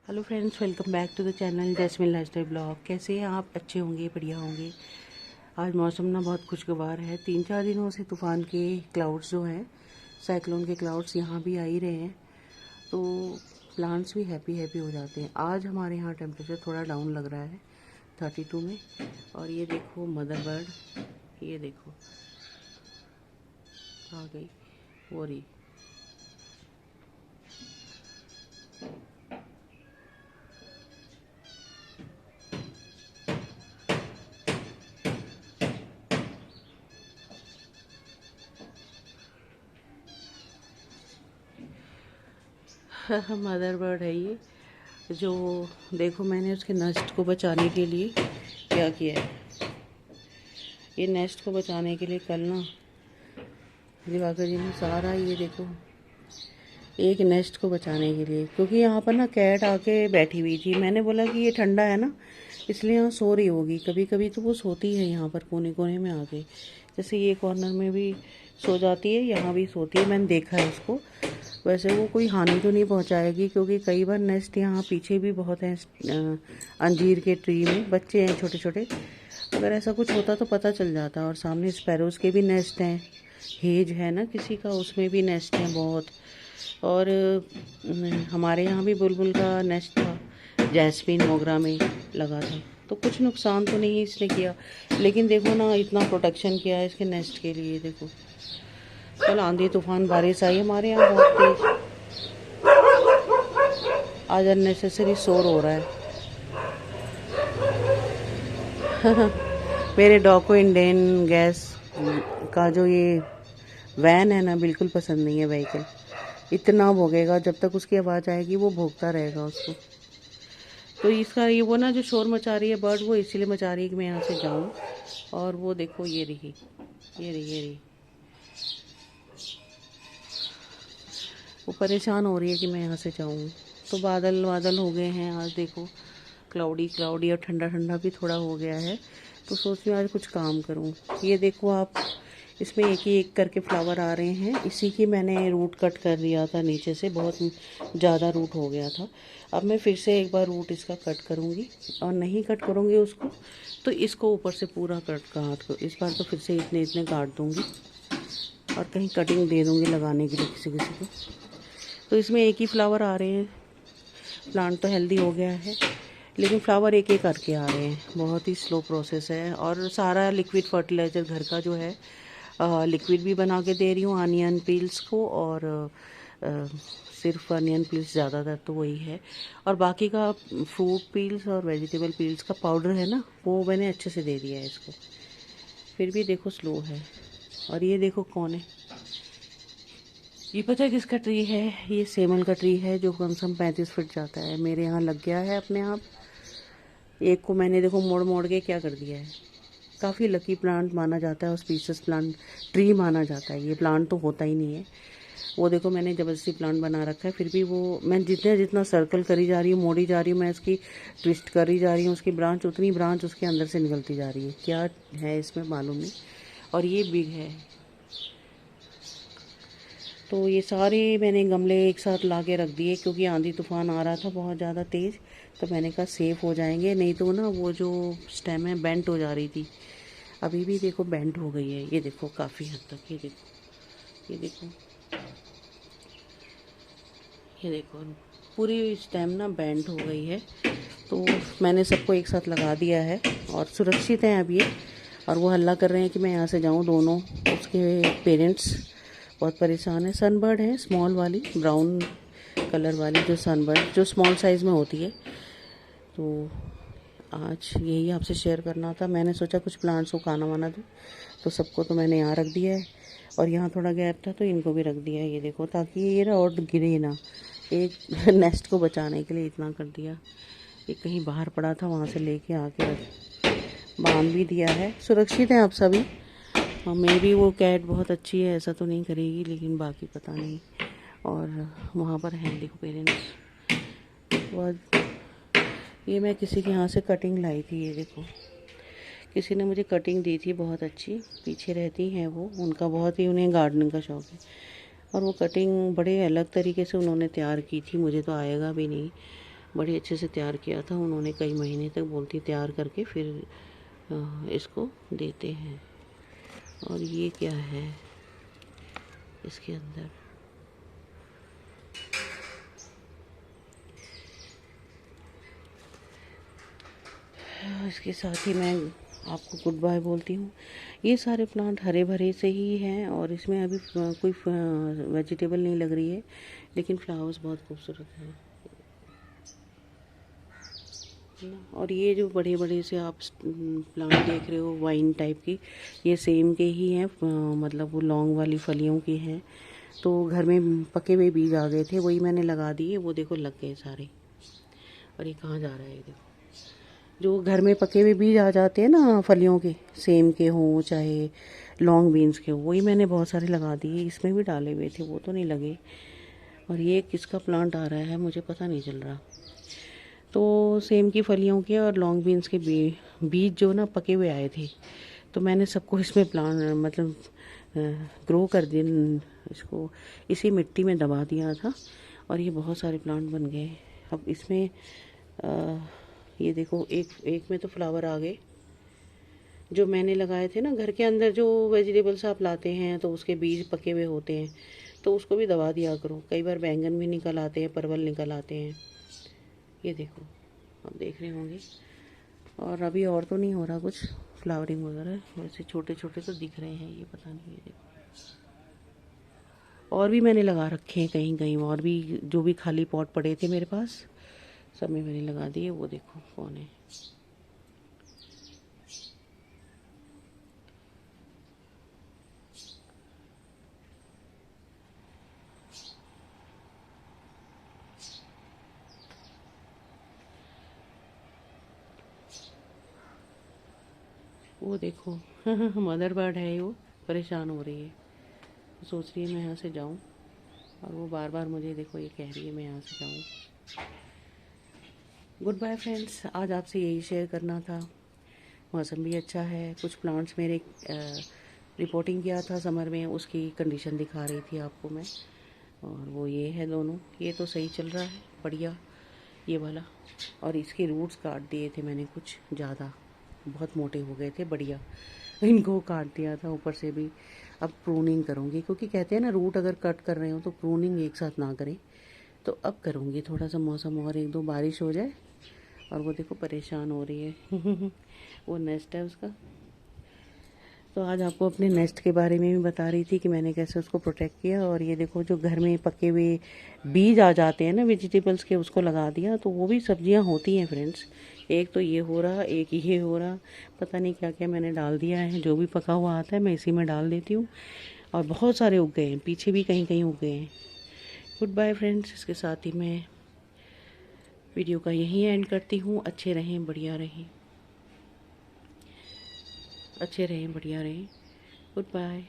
Hello friends, welcome back to the channel Jasmine lifestyle blog. कैसे हैं आप? अच्छे होंगे, बढ़िया होंगे। आज मौसम ना बहुत खुशगवार है। 3-4 दिनों से तूफ़ान के क्लाउड्स जो हैं, साइक्लोन के क्लाउड्स यहाँ भी आ ही रहे हैं, तो प्लांट्स भी हैप्पी हैप्पी हो जाते हैं। आज हमारे यहाँ टेम्परेचर थोड़ा डाउन लग रहा है 32 में। और ये देखो मदर बर्ड, ये देखो आ गई वो रही। मदर बर्ड है ये। जो देखो, मैंने उसके नेस्ट को बचाने के लिए क्या किया है। ये नेस्ट को बचाने के लिए कल ना दिवाकर जी ने सारा, ये देखो, एक नेस्ट को बचाने के लिए, क्योंकि यहाँ पर ना कैट आके बैठी हुई थी। मैंने बोला कि ये ठंडा है ना, इसलिए यहाँ सो रही होगी। कभी कभी तो वो सोती है यहाँ पर कोने कोने में आके, जैसे ये कॉर्नर में भी सो जाती है, यहाँ भी सोती है। मैंने देखा है उसको। वैसे वो कोई हानि तो नहीं पहुँचाएगी, क्योंकि कई बार नेस्ट यहाँ पीछे भी बहुत हैं, अंजीर के ट्री में बच्चे हैं छोटे छोटे। अगर ऐसा कुछ होता तो पता चल जाता। और सामने स्पैरोज़ के भी नेस्ट हैं, हेज है ना किसी का, उसमें भी नेस्ट हैं बहुत। और हमारे यहाँ भी बुलबुल का नेस्ट था, जैस्मिन मोगरा में लगा था, तो कुछ नुकसान तो नहीं इसने किया। लेकिन देखो ना, इतना प्रोटेक्शन किया है इसके नेस्ट के लिए। देखो कल आंधी तूफान बारिश आई हमारे यहाँ बहुत तेज। आज अननेसेसरी शोर हो रहा है। मेरे डॉग को इंडेन गैस का जो ये वैन है ना, बिल्कुल पसंद नहीं है व्हीकल। इतना भोगेगा, जब तक उसकी आवाज़ आएगी वो भोगता रहेगा उसको। तो इसका ये वो ना जो शोर मचा रही है बर्ड, वो इसीलिए मचा रही है कि मैं यहाँ से जाऊँ। और वो देखो ये रही, ये रही, ये रही, वो परेशान हो रही है कि मैं यहाँ से जाऊँ। तो बादल बादल हो गए हैं आज, देखो क्लाउडी क्लाउडी, और ठंडा ठंडा भी थोड़ा हो गया है। तो सोच रही हूँ आज कुछ काम करूँ। ये देखो आप, इसमें एक ही एक करके फ्लावर आ रहे हैं। इसी की मैंने रूट कट कर दिया था नीचे से, बहुत ज़्यादा रूट हो गया था। अब मैं फिर से एक बार रूट इसका कट करूँगी, और नहीं कट करूँगी उसको तो इसको ऊपर से पूरा कट काट को, इस बार तो फिर से इतने इतने काट दूँगी और कहीं कटिंग दे दूँगी लगाने के लिए किसी किसी को। तो इसमें एक ही फ्लावर आ रहे हैं। प्लांट तो हेल्दी हो गया है, लेकिन फ्लावर एक एक करके आ रहे हैं। बहुत ही स्लो प्रोसेस है। और सारा लिक्विड फर्टिलाइज़र घर का जो है, लिक्विड भी बना के दे रही हूँ अनियन पील्स को, और सिर्फ अनियन पील्स ज़्यादातर तो वही है। और बाकी का फ्रूट पील्स और वेजिटेबल पील्स का पाउडर है ना, वो मैंने अच्छे से दे दिया है इसको। फिर भी देखो स्लो है। और ये देखो कौन है, ये पता है किसका ट्री है? ये सेमल का ट्री है, जो कम से कम 35 फीट जाता है। मेरे यहाँ लग गया है अपने आप। एक को मैंने देखो मोड़ मोड़ के क्या कर दिया है। काफ़ी लकी प्लांट माना जाता है, ऑस्पिशियस प्लांट ट्री माना जाता है। ये प्लांट तो होता ही नहीं है। वो देखो मैंने ज़बरदस्ती प्लांट बना रखा है, फिर भी वो मैं जितना जितना सर्कल करी जा रही हूँ, मोड़ी जा रही हूँ, मैं उसकी ट्विस्ट करी जा रही हूँ, उसकी ब्रांच, उतनी ब्रांच उसके अंदर से निकलती जा रही है। क्या है इसमें मालूम नहीं। और ये बिग है। तो ये सारे मैंने गमले एक साथ ला के रख दिए, क्योंकि आंधी तूफान आ रहा था बहुत ज़्यादा तेज़। तो मैंने कहा सेफ हो जाएंगे, नहीं तो ना वो जो स्टेम है बेंट हो जा रही थी। अभी भी देखो बेंट हो गई है, ये देखो काफ़ी हद तक। ये देखो, ये देखो, ये देखो, पूरी स्टेम ना बेंट हो गई है। तो मैंने सबको एक साथ लगा दिया है और सुरक्षित हैं अब ये। और वो हल्ला कर रहे हैं कि मैं यहाँ से जाऊँ। दोनों उसके पेरेंट्स बहुत परेशान है। सनबर्ड है, स्मॉल वाली ब्राउन कलर वाली, जो सनबर्ड जो स्मॉल साइज़ में होती है। तो आज यही आपसे शेयर करना था। मैंने सोचा कुछ प्लांट्स को खाना वाना दूँ, तो सबको तो मैंने यहाँ रख दिया है, और यहाँ थोड़ा गैप था तो इनको भी रख दिया है। ये देखो, ताकि ये ना और गिरे ना। एक नेस्ट को बचाने के लिए इतना कर दिया। ये कहीं बाहर पड़ा था, वहाँ से लेके आके बांध भी दिया है। सुरक्षित हैं आप सभी। और मे भी वो कैट बहुत अच्छी है, ऐसा तो नहीं करेगी, लेकिन बाकी पता नहीं। और वहाँ पर हैं देखो पेरेंट्स। वो ये मैं किसी के यहाँ से कटिंग लाई थी। ये देखो, किसी ने मुझे कटिंग दी थी बहुत अच्छी। पीछे रहती हैं वो, उनका बहुत ही, उन्हें गार्डनिंग का शौक़ है। और वो कटिंग बड़े अलग तरीके से उन्होंने तैयार की थी, मुझे तो आएगा भी नहीं। बड़े अच्छे से तैयार किया था उन्होंने, कई महीने तक बोलती तैयार करके फिर इसको देते हैं। और ये क्या है इसके अंदर, इसके साथ ही मैं आपको गुड बाय बोलती हूँ। ये सारे प्लांट हरे भरे से ही हैं और इसमें अभी कोई वेजिटेबल नहीं लग रही है, लेकिन फ्लावर्स बहुत खूबसूरत हैं। और ये जो बड़े बड़े से आप प्लांट देख रहे हो वाइन टाइप की, ये सेम के ही हैं, मतलब वो लॉन्ग वाली फलियों की हैं। तो घर में पके हुए बीज आ गए थे, वही मैंने लगा दिए, वो देखो लग गए सारे। और ये कहाँ जा रहा है, ये देखो। जो घर में पके हुए बीज आ जाते हैं ना फलियों के, सेम के हों चाहे लॉन्ग बीन्स के हों, वही मैंने बहुत सारे लगा दिए। इसमें भी डाले हुए थे, वो तो नहीं लगे। और ये किसका प्लांट आ रहा है मुझे पता नहीं चल रहा। तो सेम की फलियों के और लॉन्ग बीन्स के बीज जो ना पके हुए आए थे, तो मैंने सबको इसमें प्लांट मतलब ग्रो कर दिया, इसको इसी मिट्टी में दबा दिया था और ये बहुत सारे प्लांट बन गए। अब इसमें ये देखो एक में तो फ्लावर आ गए। जो मैंने लगाए थे ना घर के अंदर, जो वेजिटेबल्स आप लाते हैं तो उसके बीज पके हुए होते हैं, तो उसको भी दबा दिया करो। कई बार बैंगन भी निकल आते हैं, परवल निकल आते हैं। ये देखो, आप देख रहे होंगे। और अभी और तो नहीं हो रहा कुछ फ्लावरिंग वगैरह, वैसे छोटे छोटे तो दिख रहे हैं, ये पता नहीं। ये देखो, और भी मैंने लगा रखे हैं कहीं कहीं, और भी जो भी खाली पॉट पड़े थे मेरे पास सब में मैंने लगा दिए। वो देखो कौन है, वो देखो मदर बर्ड है, वो परेशान हो रही है, सोच रही है मैं यहाँ से जाऊँ, और वो बार बार मुझे देखो ये कह रही है मैं यहाँ से जाऊँ। गुड बाय फ्रेंड्स, आज आपसे यही शेयर करना था। मौसम भी अच्छा है, कुछ प्लांट्स मेरे रिपोर्टिंग किया था समर में, उसकी कंडीशन दिखा रही थी आपको मैं। और वो ये है दोनों, ये तो सही चल रहा है बढ़िया, ये वाला। और इसके रूट्स काट दिए थे मैंने कुछ ज़्यादा, बहुत मोटे हो गए थे, बढ़िया इनको काट दिया था ऊपर से भी। अब प्रूनिंग करूँगी, क्योंकि कहते हैं ना रूट अगर कट कर रहे हो तो प्रूनिंग एक साथ ना करें। तो अब करूँगी, थोड़ा सा मौसम और एक दो बारिश हो जाए। और वो देखो परेशान हो रही है वो नेस्ट है उसका। तो आज आपको अपने नेस्ट के बारे में भी बता रही थी कि मैंने कैसे उसको प्रोटेक्ट किया। और ये देखो जो घर में पके हुए बीज आ जाते हैं ना वेजिटेबल्स के, उसको लगा दिया, तो वो भी सब्जियां होती हैं फ्रेंड्स। एक तो ये हो रहा, एक ये हो रहा, पता नहीं क्या क्या मैंने डाल दिया है। जो भी पका हुआ आता है मैं इसी में डाल देती हूँ, और बहुत सारे उग गए हैं, पीछे भी कहीं कहीं उग गए हैं। गुड बाय फ्रेंड्स, इसके साथ ही मैं वीडियो का यहीं एंड करती हूँ। अच्छे रहें, बढ़िया रहें, अच्छे रहें, बढ़िया रहें। Good bye.